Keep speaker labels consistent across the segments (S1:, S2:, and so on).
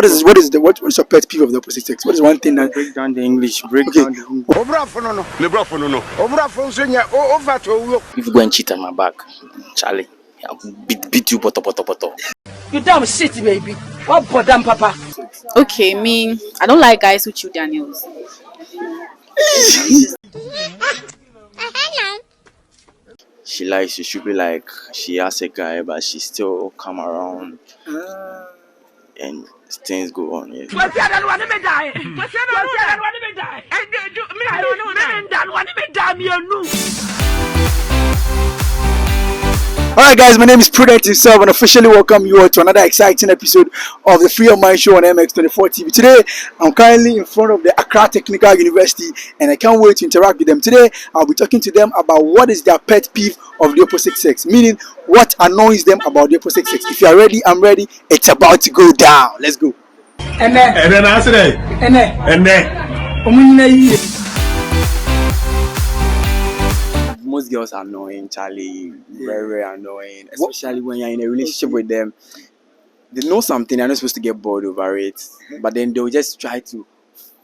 S1: What is your pet peeve of the opposite sex? What is one thing that
S2: Break down the English. Break
S1: okay?
S2: down the English. If you go and cheat on my back, Charlie, I'll beat you, poto.
S3: You damn shit, baby. What damn papa?
S4: Okay, me, I don't like guys who chew their nails.
S2: She lies. She should be like she has a guy, but she still come around and things go on. Yeah.
S1: Alright guys, my name is Prudent himself and officially welcome you all to another exciting episode of the Free of Mind Show on MX24 TV. Today, I'm currently in front of the Accra Technical University and I can't wait to interact with them. Today, I'll be talking to them about what is their pet peeve of the opposite sex, meaning what annoys them about the opposite sex. If you are ready, I'm ready. It's about to go down. Let's go.
S2: Most girls are annoying, Charlie. Very annoying, especially when you're in a relationship with them. They know something, they're not supposed to get bored over it, but then they'll just try to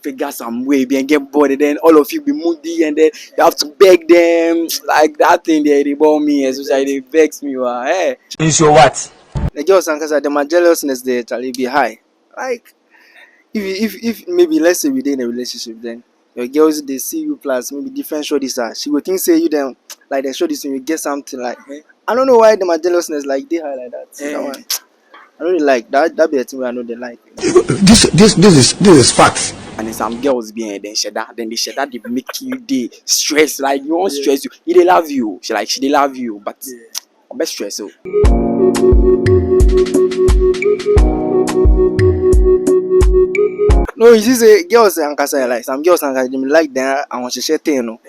S2: figure some way and get bored, and then all of you be moody, and then you have to beg them. Like that thing they bore me, especially they vex me. Hey.
S3: So what?
S5: The girls and cause my jealousness there Charlie be high. Like if maybe let's say within a relationship then your girls they see you plus maybe different shorties are she would think say you them like the shorties when you get something like I don't know why my jealousness like they high like that. That one, I don't really like that be a thing where I know they like.
S6: This is facts.
S2: And then some girls being then they share that they make you they stress, like you won't stress you. They love you. They love you, but best stress so.
S5: No, you see say girls and kasa like some girls and them like them and want to share thing, you know.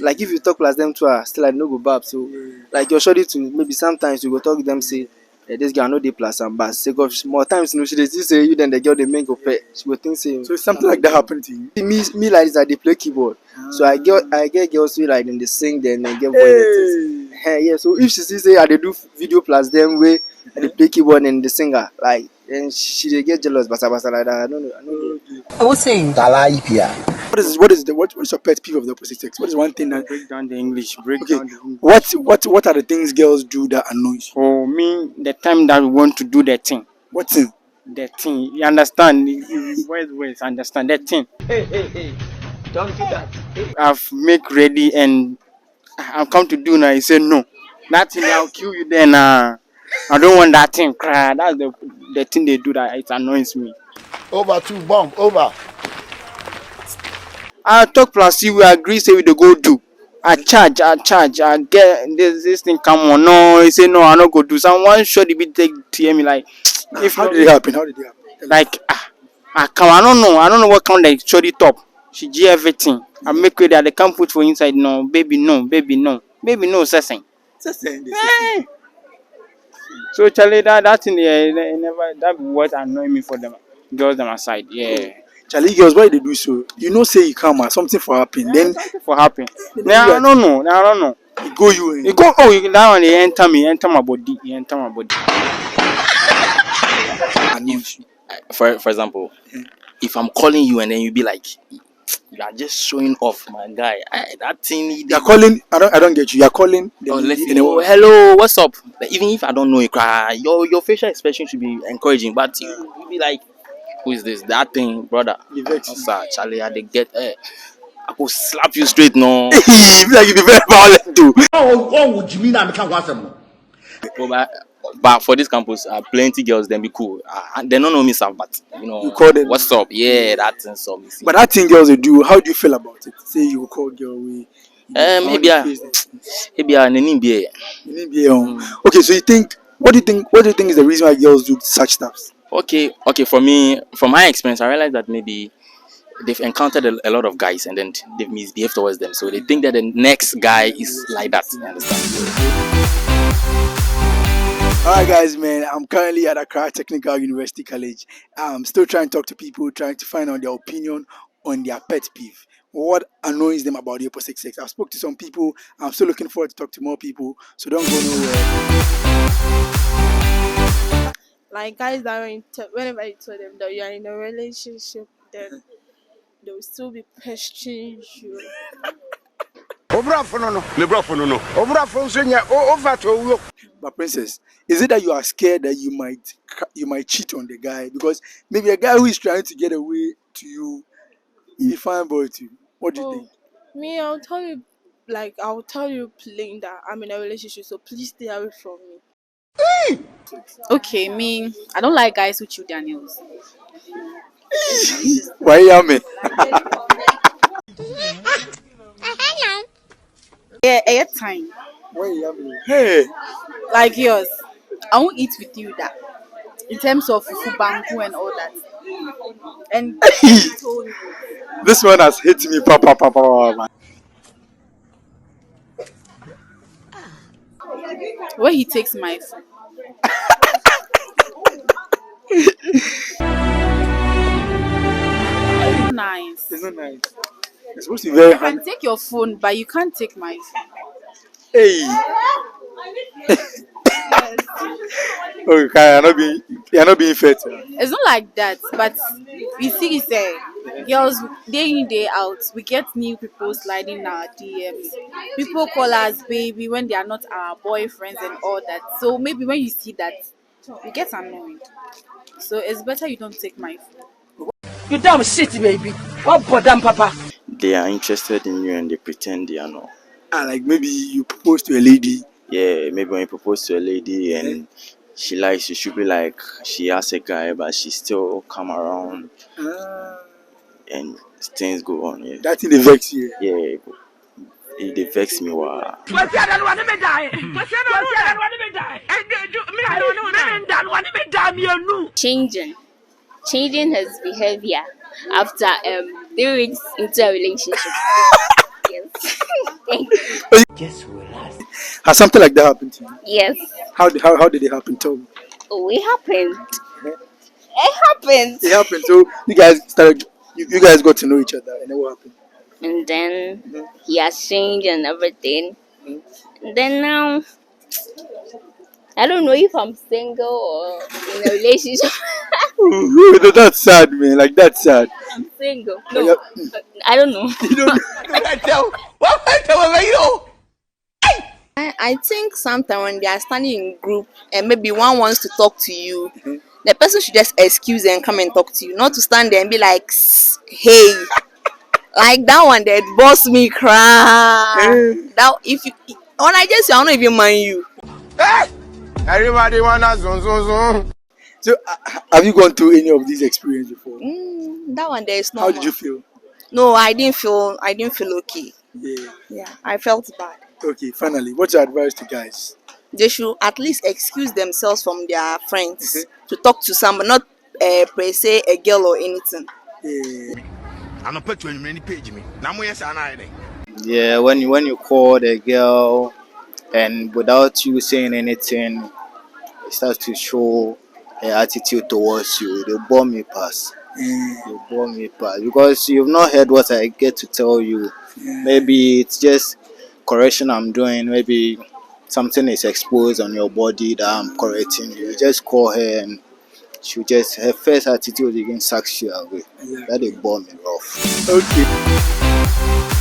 S5: Like if you talk plus them to her, still like no go back. So like you're sure to maybe sometimes you go talk to them say this girl no dey plus and but say gosh more times you know she dey still say you then the girl they make go pay. She go think say
S1: So something like that happened to you.
S5: me like this I dey play keyboard. So I get girls who like then they sing then they get voice. Yeah, so if she see say I dey do video plus them way I dey play keyboard and the singer like then she dey get jealous basa like that. I don't know.
S3: I was saying.
S1: What is your pet peeve of the opposite sex? What is one thing that
S2: Break down the English. Break
S1: okay?
S2: down the English.
S1: What are the things girls do that annoys you?
S2: For me, the time that we want to do the thing.
S1: What thing?
S2: The thing. You understand? Words, understand that thing.
S3: Hey. Don't do that.
S2: I've make ready and I've come to do now. You say no. That thing I'll kill you then. I don't want that thing. Cry. That's the thing they do that it annoys me.
S6: Over 2 bomb, over.
S2: I talk plus you, we agree say we dey go do. I charge, I get this thing come on. No, he say no, I not go do. Someone sure the bit take TM me like if
S1: How did it happen?
S2: like I come, I don't know what kind like show the top. She G everything. I make way that they can't put for inside. No, baby, no, sessing. Eh. So Charlie, that thing they never that be what annoy me for them girls them aside. Yeah.
S1: Charlie girls, why they do so? You know, say you come and something for happen. Then
S2: For happen. Now I don't know.
S1: it go you in.
S2: You go that one they enter my body.
S1: Annoys you.
S2: For example, if I'm calling you and then you be like, you are just showing off, my guy. That thing.
S1: You're calling. I don't get you. You're calling.
S2: Hello, what's up? Like, even if I don't know you, cry, your facial expression should be encouraging, but you be like, who is this? That thing, brother.
S1: You vex you.
S2: Sir, Charlie, I dey get. I go slap you straight, no.
S1: You be like you be very violent too.
S6: Oh, would you mean I can't watch them?
S2: But for this campus, plenty girls then be cool. They don't know me, sir, but you know,
S1: You call them.
S2: what's up? Yeah, that thing, so me see.
S1: But that thing girls they do. How do you feel about it? Say you call girl we.
S2: Maybe I need be.
S1: You need be okay. So you think? What do you think is the reason why girls do such stuff?
S2: Okay. For me, from my experience, I realized that maybe they've encountered a lot of guys and then they've misbehaved towards them. So they think that the next guy is like that. You understand?
S1: Alright guys, man, I'm currently at Accra Technical University College. I'm still trying to talk to people, trying to find out their opinion on their pet peeve. What annoys them about the opposite sex. I've spoke to some people. I'm still looking forward to talk to more people. So don't go nowhere.
S7: Like guys that whenever you tell them that you are in a relationship, then they will still be pestering you.
S1: But princess, is it that you are scared that you might cheat on the guy because maybe a guy who is trying to get away to you, he fine boy to you? What do you
S7: Oh,
S1: think?
S7: me, I'll tell you plain that I'm in a relationship, so please stay away from me.
S4: Okay, me, I don't like guys who chew their nails.
S1: Why yummy?
S4: Yeah, at time
S1: Why yummy? Hey,
S4: like yours, I won't eat with you that. In terms of fufu banku and all that, and he told me
S1: this one has hit me, papa, papa, papa.
S4: when he takes my food,
S1: It's
S4: nice.
S1: not nice. It's supposed to be very
S4: You
S1: handy.
S4: can take your phone, but you can't take my phone.
S1: Hey,
S4: Yes.
S1: oh, you're not being fair to her.
S4: It's not like that, but we see it's girls day in day out. We get new people sliding in our DMs. People call us baby when they are not our boyfriends and all that. So maybe when you see that, you get annoyed. So it's better you don't take my phone.
S3: You dumb shit, baby. What bottom, papa?
S2: They are interested in you and they pretend they are not.
S1: And like maybe you propose to a lady.
S2: Yeah, maybe when you propose to a lady and she likes you, should be like she has a guy, but she still come around
S1: Ah,
S2: and things go on. Yeah,
S1: that thing they vex you.
S2: yeah, they vex me. Wow.
S8: changing changing his behavior after 3 weeks into a relationship. Yes. Thank you.
S1: Has something like that happened to you?
S8: Yes.
S1: How did it happen? Tell me.
S8: Oh, it happened. It happened.
S1: It happened. So you guys started. You guys got to know each other, and then what happened?
S8: And then he has changed and everything. And then now I don't know if I'm single or in a relationship.
S1: Ooh, that's sad, man. Like that's sad.
S8: I'm single.
S1: But
S8: No, I don't know.
S1: you don't.
S9: I think sometimes when they are standing in group and maybe one wants to talk to you, the person should just excuse and come and talk to you, not to stand there and be like, "Sss, hey," like that one that boss me cry. That if you, when I just say I don't even mind you.
S6: Everybody wanna zoom zoom zoom.
S1: So have you gone through any of these experiences before?
S9: That one there is no.
S1: How did you feel?
S9: No, I didn't feel. I didn't feel okay.
S1: Yeah.
S9: Yeah, I felt bad.
S1: Okay. Finally, what's your advice to guys?
S9: They should at least excuse themselves from their friends to talk to someone, not per se a girl or anything.
S1: Yeah.
S6: I'm not put you in any page me. Now we are
S5: Yeah, when you call the girl and without you saying anything, it starts to show her attitude towards you. They bore me pass. They bore me pass because you've not heard what I get to tell you. Maybe it's just correction I'm doing. Maybe something is exposed on your body that I'm correcting. You just call her and her first attitude even sucks you away. That they bore me rough.
S1: Okay.